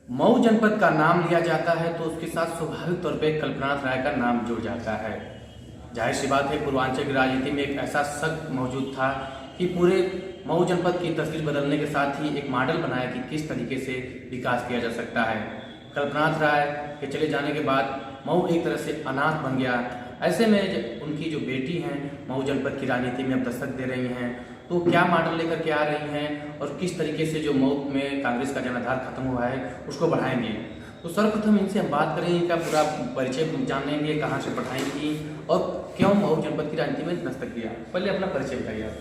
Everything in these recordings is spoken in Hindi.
मऊ जनपद का नाम लिया जाता है तो उसके साथ स्वाभाविक तौर पे कल्पनाथ राय का नाम जुड़ जाता है। जाहिर सी बात है, पूर्वांचल की राजनीति में एक ऐसा शख्स मौजूद था कि पूरे मऊ जनपद की तस्वीर बदलने के साथ ही एक मॉडल बनाया कि किस तरीके से विकास किया जा सकता है। कल्पनाथ राय के चले जाने के बाद मऊ एक तरह से अनाथ बन गया। ऐसे में उनकी जो बेटी हैं मऊ जनपद की राजनीति में अब दस्तक दे रही हैं, तो क्या मॉडल लेकर के आ रही हैं और किस तरीके से जो मऊ में कांग्रेस का जनाधार खत्म हुआ है उसको बढ़ाएंगे। तो सर्वप्रथम इनसे हम बात करें, इनका पूरा परिचय जानेंगे, कहाँ से पढ़ाएंगी और क्यों मऊ जनपद की राजनीति में दस्तक दिया। पहले अपना परिचय बताइए आप।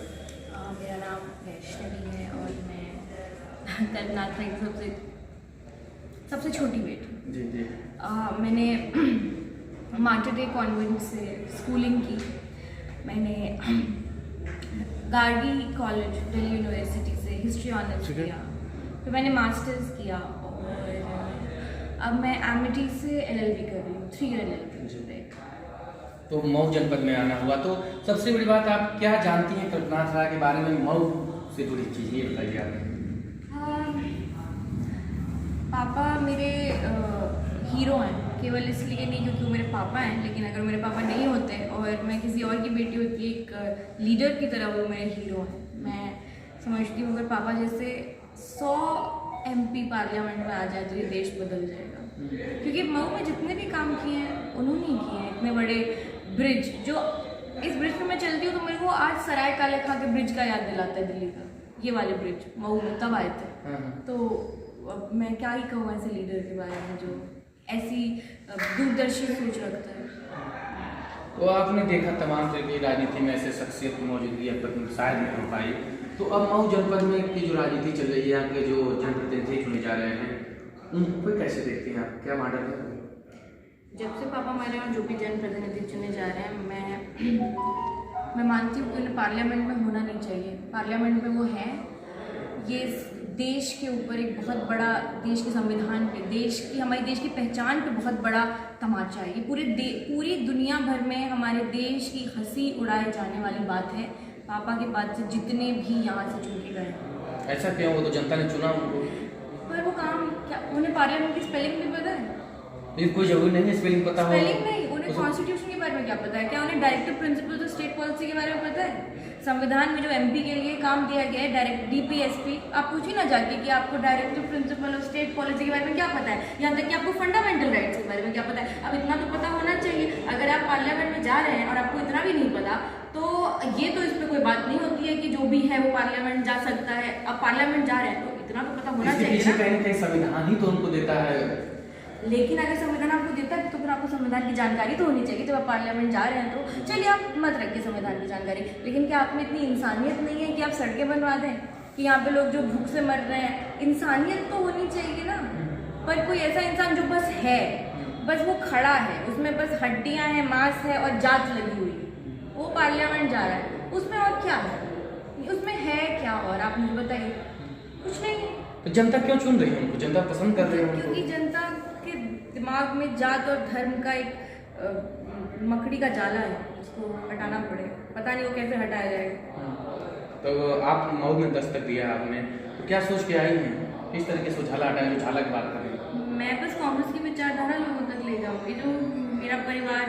मेरा नाम वैष्णवी है और मैं कल्पनाथ राय की सबसे छोटी बेटी। जी जी। मैंने मार्टर डे कॉन्वेंट से स्कूलिंग की। मैंने गार्गी कॉलेज दिल्ली यूनिवर्सिटी से हिस्ट्री ऑनर्स किया, फिर मैंने मास्टर्स किया और अब मैं एमिटी से एलएलबी कर रही हूँ, 3 ईयर एलएलबी। तो मऊ जनपद में आना हुआ, तो सबसे बड़ी बात आप क्या जानती हैं कल्पनाथ राय के बारे में, मऊ से जुड़ी चीज़ ये बताइए आप। पापा मेरे हीरो हैं, केवल इसलिए नहीं क्योंकि वो मेरे पापा हैं, लेकिन अगर मेरे पापा नहीं होते और मैं किसी और की बेटी होती, एक लीडर की तरह वो मेरे हीरो हैं। मैं समझती हूँ अगर पापा जैसे 100 MP पार्लियामेंट में आ जाए तो ये देश बदल जाएगा, क्योंकि मऊ में जितने भी काम किए हैं उन्होंने ही किए हैं। इतने बड़े ब्रिज, जो इस ब्रिज पर मैं चलती हूँ तो मेरे को आज सराय काले खा के ब्रिज का याद दिलाता है, दिल्ली का ये वाले ब्रिज मऊ में तब आए थे। तो अब मैं क्या ही कहूँ ऐसे लीडर के बारे में जो ऐसी दूरदर्शी सोच रखता है। तो आपने देखा तमाम तरह की राजनीति में ऐसे शख्सियत की मौजूदगी अब तक शायद नहीं हो पाई, तो अब मऊ जनपद में की जो राजनीति चल रही है, यहाँ के जो जनप्रतिनिधि चुने जा रहे हैं उनको कैसे देखते हैं आप, क्या मॉडल है? जब से पापा हमारे यहाँ जो भी जनप्रतिनिधि चुने जा रहे हैं, मैं मानती हूँ कि उन्हें पार्लियामेंट में होना नहीं चाहिए। पार्लियामेंट में वो हैं, ये देश के ऊपर एक बहुत बड़ा, देश के संविधान पे, देश की, हमारी देश की पहचान पे बहुत बड़ा तमाचा है। ये पूरी दुनिया भर में हमारे देश की हंसी उड़ाए जाने वाली बात है, पापा के बाद से जितने भी यहाँ से चुन के गए। ऐसा क्यों? वो तो जनता ने चुना उनको। पर वो काम क्या, उन्हें पार्लियामेंट की स्पेलिंग भी पता है? लेकिन कोई जरूरी नहीं है स्पेलिंग पता हो। स्पेलिंग नहीं, उन्हें कॉन्स्टिट्यूशन के बारे में क्या पता है? क्या उन्हें directive principles of state policy के बारे में पता है? संविधान में जो MP के लिए काम दिया गया है, डायरेक्ट DPSP, आप पूछिए ना जाके कि आपको directive principle of state policy के बारे में क्या पता है, यहाँ तक कि आपको फंडामेंटल राइट्स के बारे में क्या पता है। अब इतना तो पता होना चाहिए। अगर आप पार्लियामेंट में जा रहे हैं और आपको इतना भी नहीं पता, तो ये तो इस पर कोई बात नहीं होती है कि जो भी है वो पार्लियामेंट जा सकता है। अब पार्लियामेंट जा रहे हैं तो इतना तो पता होना चाहिए ना। कहीं ना कहीं संविधान ही तो उनको देता है। लेकिन अगर संविधान आपको देता है तो फिर आपको संविधान की जानकारी तो होनी चाहिए। जब आप पार्लियामेंट जा रहे हैं तो चलिए आप मत रखिए संविधान की जानकारी, लेकिन क्या आप में इतनी इंसानियत नहीं है कि आप सड़कें बनवा दें कि यहाँ पे लोग जो भूख से मर रहे हैं? इंसानियत तो होनी चाहिए ना। पर कोई ऐसा इंसान जो बस है, बस वो खड़ा है, उसमें बस हड्डियाँ हैं, मांस है और जांच लगी हुई है, वो पार्लियामेंट जा रहा है, उसमें और क्या है? उसमें है क्या? और आप मुझे बताइए, कुछ नहीं। तो जनता क्यों चुन रही है उनको? जनता पसंद कर रही है उनको। क्योंकि जनता के दिमाग में जात और धर्म का एक मकड़ी का जाला है, उसको हटाना पड़ेगा। पता नहीं वो कैसे हटाया जाएगा। तो आप मऊ में दस्तक दिया आपने, तो क्या सोच के आई हैं? किस तरीके से उछाला हटाएं, उछाला की बात करें? मैं बस कांग्रेस की विचारधारा लोगों तक ले जाऊंगी, जो मेरा परिवार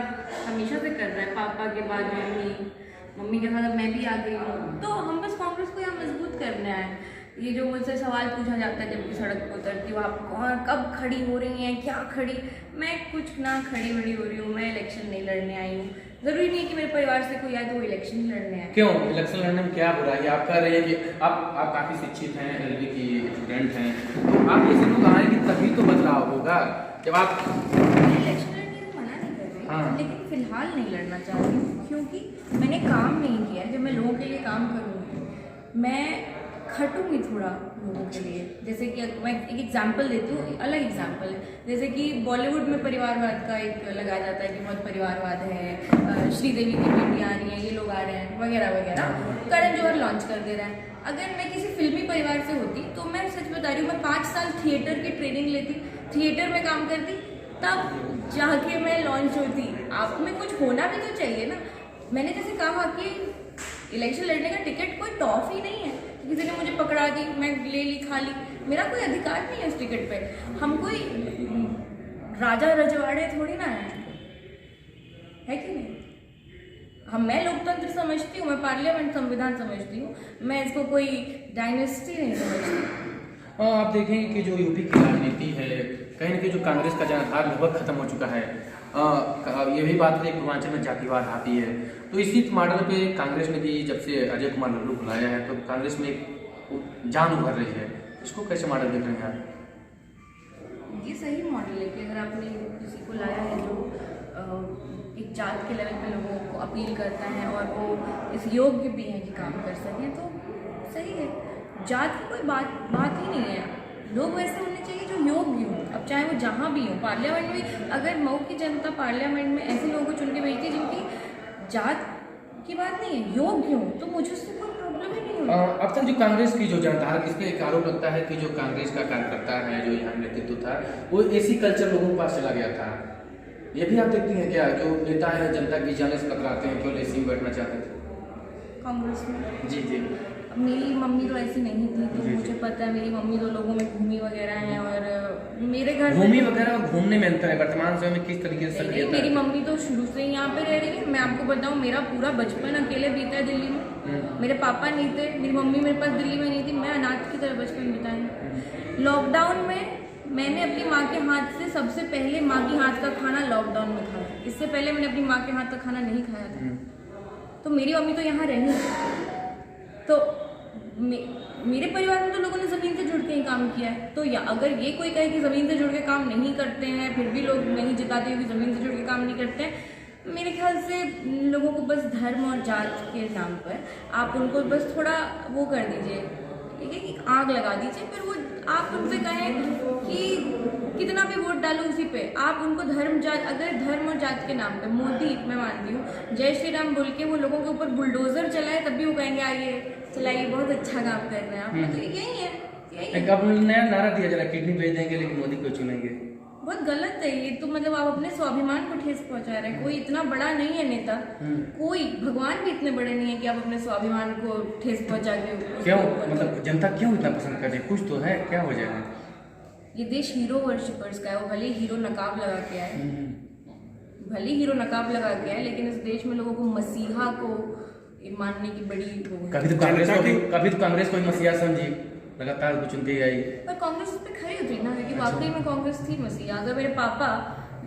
हमेशा से कर रहा है। पापा के बाद मम्मी के साथ अब मैं भी आ गई हूँ, तो हम बस कांग्रेस को यहाँ मजबूत करने आए। ये जो मुझसे सवाल पूछा जाता है जब भी सड़क पर उतरती हूँ, आप कौन, कब खड़ी हो रही हैं, क्या खड़ी, मैं कुछ ना खड़ी बड़ी हो रही हूँ। मैं इलेक्शन नहीं लड़ने आई हूँ। जरूरी नहीं कि मेरे परिवार से कोई आए तो वो इलेक्शन लड़ने आए। क्यों इलेक्शन लड़ने में क्या बुराई है? आप कह रहे हैं कि आप काफी शिक्षित हैं, LLB की स्टूडेंट हैं, तो आप जैसे लोग आएंगे तभी तो बदलाव होगा। जब आप इलेक्शन लड़ने को मना नहीं कर रही, हाँ। लेकिन फिलहाल नहीं लड़ना चाहती हूँ क्योंकि मैंने काम नहीं किया। जब मैं लोगों के लिए काम करूँगी, मैं खटूंगी थोड़ा लोगों के लिए। जैसे कि मैं एक एग्जांपल देती हूँ, अलग एग्जांपल है, जैसे कि बॉलीवुड में परिवारवाद का एक लगाया जाता है कि बहुत परिवारवाद है, श्रीदेवी की बेटी आ रही है, ये लोग आ रहे हैं वगैरह वगैरह, करण जौहर लॉन्च कर दे रहा है। अगर मैं किसी फिल्मी परिवार से होती तो मैं सच बता रही हूँ, मैं 5 साल थिएटर की ट्रेनिंग लेती, थिएटर में काम करती, तब जाके मैं लॉन्च होती। आप में कुछ होना भी तो चाहिए ना। मैंने जैसे कहा कि इलेक्शन लड़ने का टिकट कोई टॉफी नहीं है, किसी ने मुझे पकड़ा दी, मैं ले ली, खा ली, मेरा कोई अधिकार नहीं है उस टिकट पे। हम कोई राजा रजवाड़े थोड़ी ना है कि नहीं? मैं लोकतंत्र समझती हूँ, मैं पार्लियामेंट संविधान समझती हूँ, मैं इसको कोई डायनेस्टी नहीं समझती। आप देखेंगे कि जो यूपी की राजनीति है, कहीं न कहीं जो कांग्रेस का जनाधार लगभग खत्म हो चुका है। ये भी बात है पूर्वांचल में जातिवाद हावी है, तो इसी मॉडल पे कांग्रेस ने भी जब से अजय कुमार लल्लू को लाया है तो कांग्रेस में एक जान उभर रही है। इसको कैसे मॉडल देख रहे हैं आप? ये सही मॉडल है कि अगर आपने किसी को लाया है जो एक जात के लेवल पे लोगों को अपील करता है और वो इस योग्य भी है कि काम कर सकें, तो सही है। जात की कोई बात ही नहीं है। लोग वैसे होने चाहिए जो योग्य हों, अब चाहे वो जहाँ भी हों। पार्लियामेंट में अगर मऊ की जनता पार्लियामेंट में ऐसे लोगों को चुन के भेजती है जिनकी जात की बात नहीं है, योग्य हों, तो मुझे उससे कोई प्रॉब्लम ही नहीं होती। अब तक जो कांग्रेस की जो जनता, इसमें एक आरोप लगता है कि जो कांग्रेस का कार्यकर्ता है, जो यहाँ नेतृत्व था, वो ऐसी कल्चर लोगों के पास चला गया था। ये भी आप देखती हैं क्या? जो नेता है जनता की जाने से कतराते हैं, केवल ऐसे ही बैठना चाहते थे कांग्रेस में। जी। मेरी मम्मी तो ऐसी नहीं थी, तो मुझे पता है। मेरी मम्मी तो लोगों में घूमी वगैरह है, और मेरे घर घूमी वगैरह और घूमने में अंतर है वर्तमान समय में किस तरीके से सक्रियता है? मेरी मम्मी तो शुरू से ही यहाँ पे रह रही है। मैं आपको बताऊँ, मेरा पूरा बचपन अकेले बीता है दिल्ली में। मेरे पापा नहीं थे, मेरी मम्मी मेरे पास दिल्ली में नहीं थी, मैं अनाथ की तरह बचपन बिताई। लॉकडाउन में मैंने अपनी माँ के हाथ से सबसे पहले माँ की हाथ का खाना लॉकडाउन में खाया। इससे पहले मैंने अपनी माँ के हाथ का खाना नहीं खाया था। तो मेरी मम्मी तो यहाँ रही, तो मेरे परिवार में तो लोगों ने ज़मीन से जुड़ के ही काम किया है। तो या अगर ये कोई कहे कि ज़मीन से जुड़ के काम नहीं करते हैं, फिर भी लोग नहीं जिताते हुए ज़मीन से जुड़ के काम नहीं करते हैं, मेरे ख्याल से लोगों को बस धर्म और जात के नाम पर आप उनको बस थोड़ा वो कर दीजिए, ठीक है, कि आग लगा दीजिए। फिर वो आप उनसे कहें कि कितना भी वोट डालो उसी पे, आप उनको धर्म जात, अगर धर्म और जात के नाम पे मोदी, मैं मानती हूँ, जय श्री राम बोल के वो लोगों के ऊपर बुलडोजर चलाए, तब भी वो कहेंगे आइए चलाइए, बहुत अच्छा काम कर रहे हैं आप। तो यही है। अब नया नारा दिया जा रहा है, किडनी भेज देंगे लेकिन मोदी को चुनेंगे। बहुत गलत है ये तो। मतलब आप अपने स्वाभिमान को ठेस पहुंचा रहे हैं। कोई इतना बड़ा नहीं है नेता, कोई भगवान भी इतने बड़े नहीं है कि आप अपने स्वाभिमान को ठेस पहुंचा के क्यों, मतलब जनता क्यों इतना पसंद कर रही है? कुछ तो है, क्या वजह है? ये देश हीरो वर्शिपर्स का है। वो भले हीरो नकाब लगा के आए, भले हीरो नकाब लगा के आए, लेकिन इस देश में लोगों को मसीहा को मानने की बड़ी वो है। कभी तो कांग्रेस को मसीहा समझी, लगातार कुछ चुनती आई, पर कांग्रेस उस पर खड़ी उतरी ना, क्योंकि वाकई में कांग्रेस थी मसीहा। अगर मेरे पापा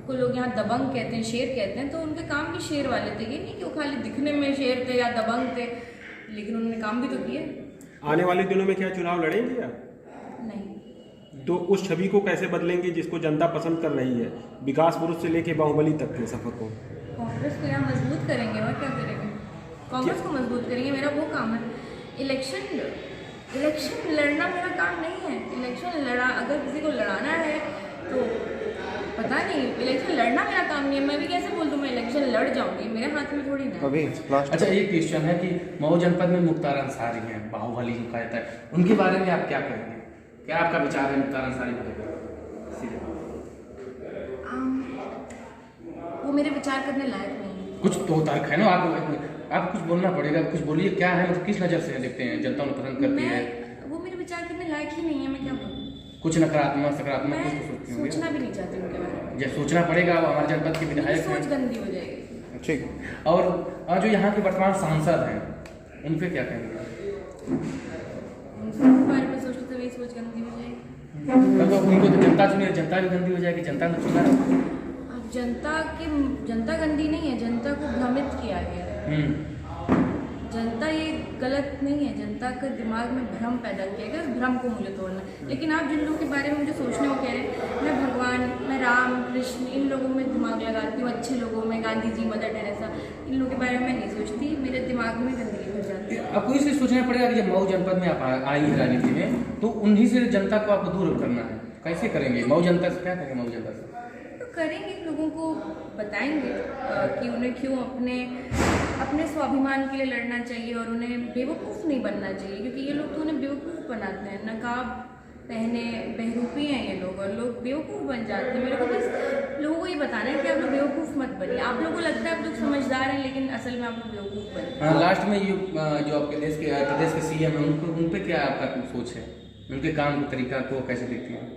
को लोग यहाँ दबंग कहते हैं, शेर कहते हैं, तो उनके काम भी शेर वाले थे। ये नहीं कि वो खाली दिखने में शेर थे या दबंग थे, लेकिन उन्होंने काम भी तो किए। आने वाले दिनों में क्या चुनाव लड़ेंगे आप? नहीं। तो उस छवि को कैसे बदलेंगे जिसको जनता पसंद कर रही है, विकास पुरुष से लेके बाहुबली तक के सफर को? कांग्रेस को यहाँ मजबूत करेंगे, और क्या करेंगे? कांग्रेस को मजबूत करेंगे, मेरा वो काम है। इलेक्शन लड़ना मेरा काम नहीं है। इलेक्शन अगर किसी को लड़ाना है तो पता नहीं, इलेक्शन लड़ना मेरा काम नहीं है। मैं भी कैसे बोल दूँ मैं इलेक्शन लड़ जाऊंगी, मेरे हाथ में थोड़ी ना। अभी अच्छा, एक क्वेश्चन है कि मऊ जनपद में मुख्तार अंसारी हैं, बाहुबली जो कहा जाता है, उनके बारे में आप क्या कहेंगे? क्या आपका विचार है मुख्तार अंसारी को लेकर? वो मेरे विचार करने लायक नहीं। कुछ तो तर्क है ना, आप कुछ बोलना पड़ेगा, कुछ बोलिए। क्या है, मतलब किस नज़र से देखते हैं, जनता उन्हें पसंद करती है? वो मेरे विचार करने लायक ही नहीं है, मैं क्या बोलूँ? कुछ नकारात्मक सकारात्मक कुछ तो सोचती होंगे। सोचना भी नहीं चाहती उनके बारे में। जब सोचना पड़ेगा, हमारे जनपद के विधायक सोच गंदी हो जाएगी। ठीक। और जो यहाँ के वर्तमान सांसद हैं, उन पे क्या कहेंगे? उनके बारे में सोचते तो वही सोच गंदी हो जाएगी। मतलब उनको तो जनता चुने, जनता भी गंदी हो जाएगी, जनता ने चुना। अब जनता गंदी नहीं है, जनता को भ्रमित किया गया है। जनता ये गलत नहीं है, जनता के दिमाग में भ्रम पैदा किया गया, उस भ्रम को मुझे तोड़ना है। लेकिन आप जिन लोगों के बारे में मुझे सोचने को कह रहे हैं, मैं भगवान, मैं राम कृष्ण, इन लोगों में दिमाग लगाती हूँ, अच्छे लोगों में, गांधी जी, मदर टेरेसा, इन लोगों के बारे में नहीं सोचती। मेरे दिमाग में गंदगी भर जाती है। आपको इसलिए सोचना पड़ेगा कि जब मऊ जनपद में आप आई हैं राजनीति में, तो उन्हीं से जनता को आपको दूर करना है। कैसे करेंगे? मऊ जनता से क्या करेंगे? मऊ जनता से करेंगे, लोगों को बताएंगे कि उन्हें क्यों अपने स्वाभिमान के लिए लड़ना चाहिए और उन्हें बेवकूफ़ नहीं बनना चाहिए, क्योंकि ये लोग तो उन्हें बेवकूफ़ बनाते हैं। नकाब पहने बहरूपी हैं ये लोग, और लोग बेवकूफ़ बन जाते हैं। मेरे को बस लोगों को ये बताना है कि आप लोग बेवकूफ़ मत बनिए। आप लोगों को लगता है आप लोग समझदार हैं, लेकिन असल में आप लोग बेवकूफ़ बने। लास्ट में जो आपके प्रदेश के CM हैं, उन पर क्या आपका सोच है? उनके काम के तरीका को कैसे देखती हैं?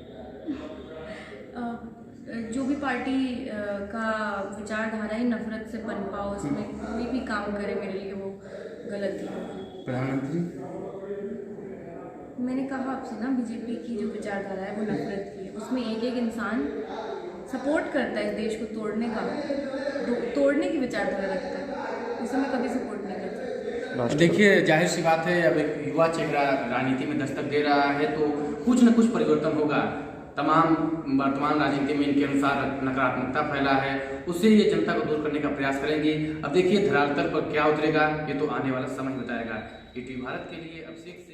जो भी पार्टी का विचारधारा ही नफरत से पनपा हो, उसमें कोई भी काम करे मेरे लिए वो गलत ही होगा। प्रधानमंत्री, मैंने कहा आपसे ना, बीजेपी की जो विचारधारा है वो नफरत की है। उसमें एक एक इंसान सपोर्ट करता है इस देश को तोड़ने का, तोड़ने की विचारधारा रखता है, उसे मैं कभी सपोर्ट नहीं करती। देखिए जाहिर सी बात है, अब एक युवा चेहरा राजनीति में दस्तक दे रहा है तो कुछ न कुछ परिवर्तन होगा। तमाम वर्तमान राजनीति में इनके अनुसार नकारात्मकता फैला है, उससे ये जनता को दूर करने का प्रयास करेंगे। अब देखिए धरातल पर क्या उतरेगा, ये तो आने वाला समय बताएगा। ईटीवी भारत के लिए अभिषेक से